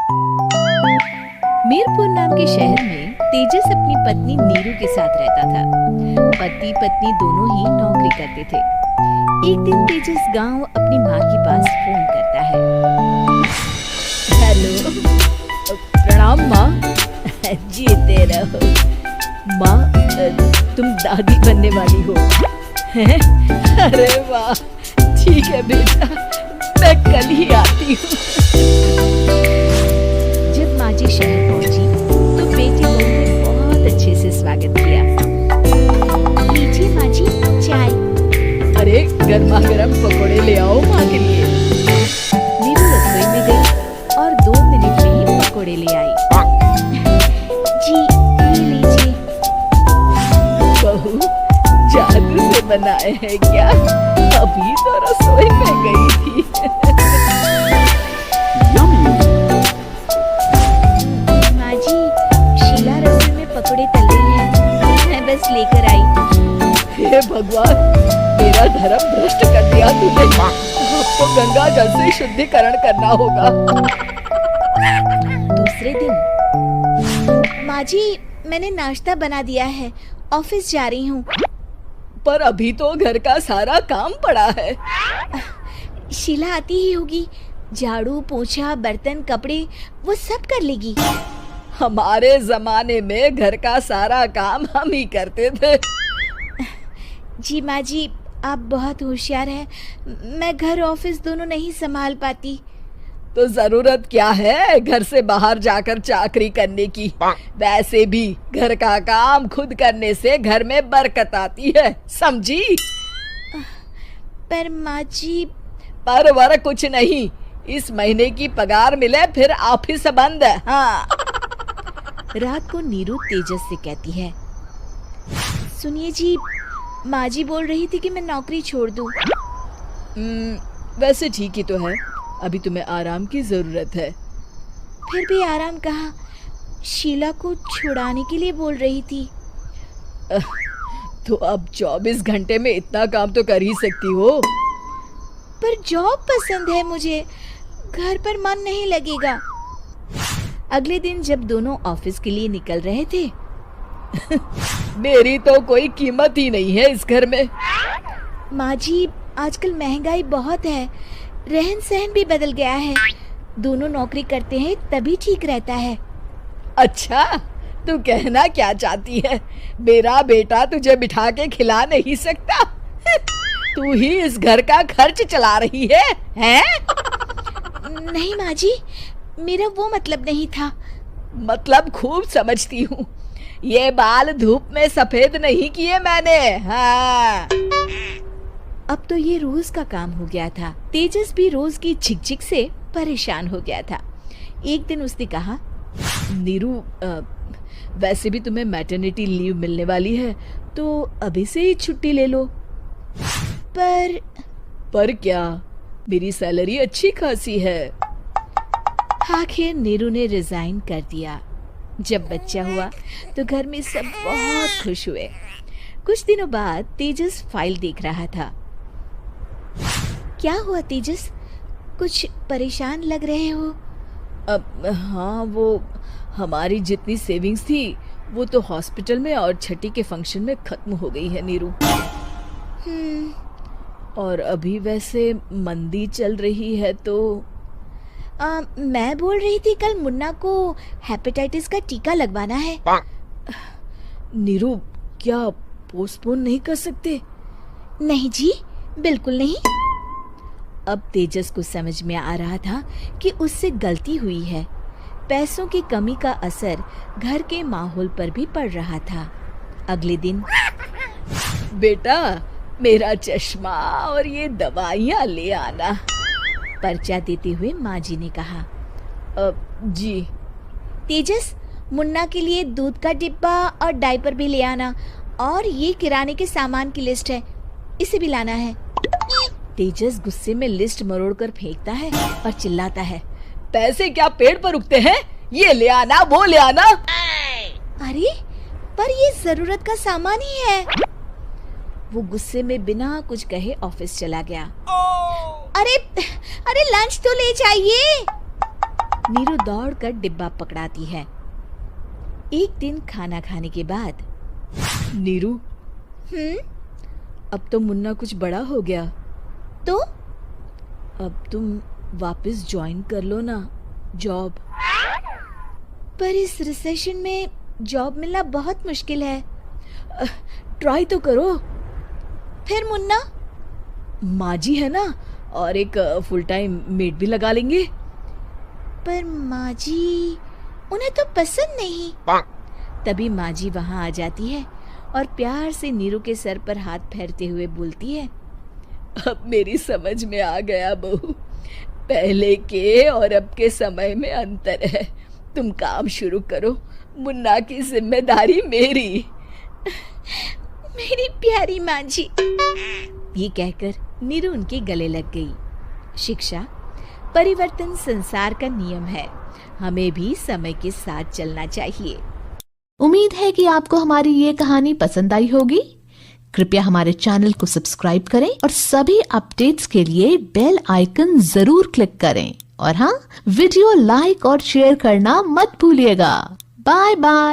मीरपुर नाम के शहर में तेजस अपनी पत्नी नीरू के साथ रहता था। पति पत्नी दोनों ही नौकरी करते थे। एक दिन तेजस गांव अपनी माँ के पास फोन करता है। हेलो, प्रणाम माँ। जीते रहो माँ, तुम दादी बनने वाली हो हैं? अरे वाह, ठीक है बेटा, मैं कल ही आती हूँ। जब माँ जी शहर पहुंची तो बेटी बहू ने बहुत अच्छे से स्वागत किया। लीजिए माँ जी चाय। अरे गर्मा गर्म पकोड़े ले आओ माँ के लिए। नीरू रसोई में गई और 2 मिनट में ही पकोड़े ले आई। जी ये लीजिए। बहू जादू से बनाए हैं क्या? अभी तो रसोई में गई थी। माँ जी शीला रसोई में पकोड़े तल रही है, मैं बस लेकर आई। हे भगवान, मेरा धर्म भ्रष्ट कर दिया तूने। अब तो गंगा जल से शुद्धिकरण करना होगा। दूसरे दिन माँ जी मैंने नाश्ता बना दिया है, ऑफिस जा रही हूँ। पर अभी तो घर का सारा काम पड़ा है। शीला आती ही होगी, झाड़ू पोछा बर्तन कपड़े वो सब कर लेगी। हमारे जमाने में घर का सारा काम हम ही करते थे। जी माँ जी आप बहुत होशियार हैं, मैं घर ऑफिस दोनों नहीं संभाल पाती। तो जरूरत क्या है घर से बाहर जाकर चाकरी करने की? वैसे भी घर का काम खुद करने से घर में बरकत आती है, समझी? पर माँ जी पर वर कुछ नहीं, इस महीने की पगार मिले फिर ऑफिस बंद है। हाँ। रात को नीरू तेजस से कहती है, सुनिए जी माँ जी बोल रही थी कि मैं नौकरी छोड़ दूं। वैसे ठीक ही तो है, अभी तुम्हें आराम की जरूरत है। फिर भी आराम कहाँ, शीला को छुड़ाने के लिए बोल रही थी। तो अब 24 घंटे में इतना काम तो कर ही सकती हो। पर जॉब पसंद है मुझे, घर पर मन नहीं लगेगा। अगले दिन जब दोनों ऑफिस के लिए निकल रहे थे मेरी तो कोई कीमत ही नहीं है इस घर में। माँ जी आजकल महंगाई बहुत है, रहन सहन भी बदल गया है, दोनों नौकरी करते हैं तभी ठीक रहता है। अच्छा, तू कहना क्या चाहती है? मेरा बेटा तुझे बिठा के खिला नहीं सकता? तू ही इस घर का खर्च चला रही है, हैं? नहीं माँ जी, मेरा वो मतलब नहीं था। मतलब खूब समझती हूँ, ये बाल धूप में सफेद नहीं किए मैंने। हाँ। अब तो ये रोज का काम हो गया था। तेजस भी रोज की झिकझिक से परेशान हो गया था। एक दिन उसने कहा, नीरू, वैसे भी तुम्हें मैटरनिटी लीव मिलने वाली है, तो अभी से ही छुट्टी ले लो। पर क्या, मेरी सैलरी अच्छी खासी है। आखिर नीरू ने रिजाइन कर दिया। जब बच्चा हुआ तो घर में सब बहुत खुश हुए। कुछ दिनों बाद तेजस फाइल देख रहा था। क्या हुआ तेजस, कुछ परेशान लग रहे हो? हाँ, वो हमारी जितनी सेविंग्स थी वो तो हॉस्पिटल में और छठी के फंक्शन में खत्म हो गई है नीरू। और अभी वैसे मंदी चल रही है तो मैं बोल रही थी कल मुन्ना को हेपेटाइटिस का टीका लगवाना है। नीरू, क्या पोस्टपोन नहीं कर सकते? नहीं जी, बिल्कुल नहीं। अब तेजस को समझ में आ रहा था कि उससे गलती हुई है। पैसों की कमी का असर घर के माहौल पर भी पड़ रहा था। अगले दिन, बेटा मेरा चश्मा और ये दवाइयाँ ले आना, पर्चा देते हुए माँ जी ने कहा। जी। तेजस, मुन्ना के लिए दूध का डिब्बा और डायपर भी ले आना, और ये किराने के सामान की लिस्ट है, इसे भी लाना है। तेजस गुस्से में लिस्ट मरोड़कर फेंकता है और चिल्लाता है, पैसे क्या पेड़ पर उगते हैं? ये ले आना, वो ले आना। अरे पर ये जरूरत का सामान ही है। वो गुस्से में बिना कुछ कहे ऑफिस चला गया। अरे अरे लंच तो ले जाइए। नीरू दौड़कर डिब्बा पकड़ाती है। एक दिन खाना खाने के बाद, नीरू, हम्म, अब तो मुन्ना कुछ बड़ा हो गया, तो अब तुम वापस ज्वाइन कर लो ना जॉब। पर इस रिसेशन में जॉब मिलना बहुत मुश्किल है। ट्राई तो करो। फिर मुन्ना? माँ जी है ना, और एक फुल टाइम मेड भी लगा लेंगे। पर माँ जी, उन्हें तो पसंद नहीं। तभी माँ जी वहाँ आ जाती है और प्यार से नीरू के सर पर हाथ फेरते हुए बोलती है, अब मेरी समझ में आ गया बहू, पहले के और अब के समय में अंतर है। तुम काम शुरू करो, मुन्ना की जिम्मेदारी मेरी। मेरी प्यारी माँ जी। ये कहकर नीरू उनके गले लग गई। शिक्षा, परिवर्तन संसार का नियम है, हमें भी समय के साथ चलना चाहिए। उम्मीद है कि आपको हमारी ये कहानी पसंद आई होगी। कृपया हमारे चैनल को सब्सक्राइब करें और सभी अपडेट्स के लिए बेल आइकन जरूर क्लिक करें। और हाँ, वीडियो लाइक और शेयर करना मत भूलिएगा। Bye bye.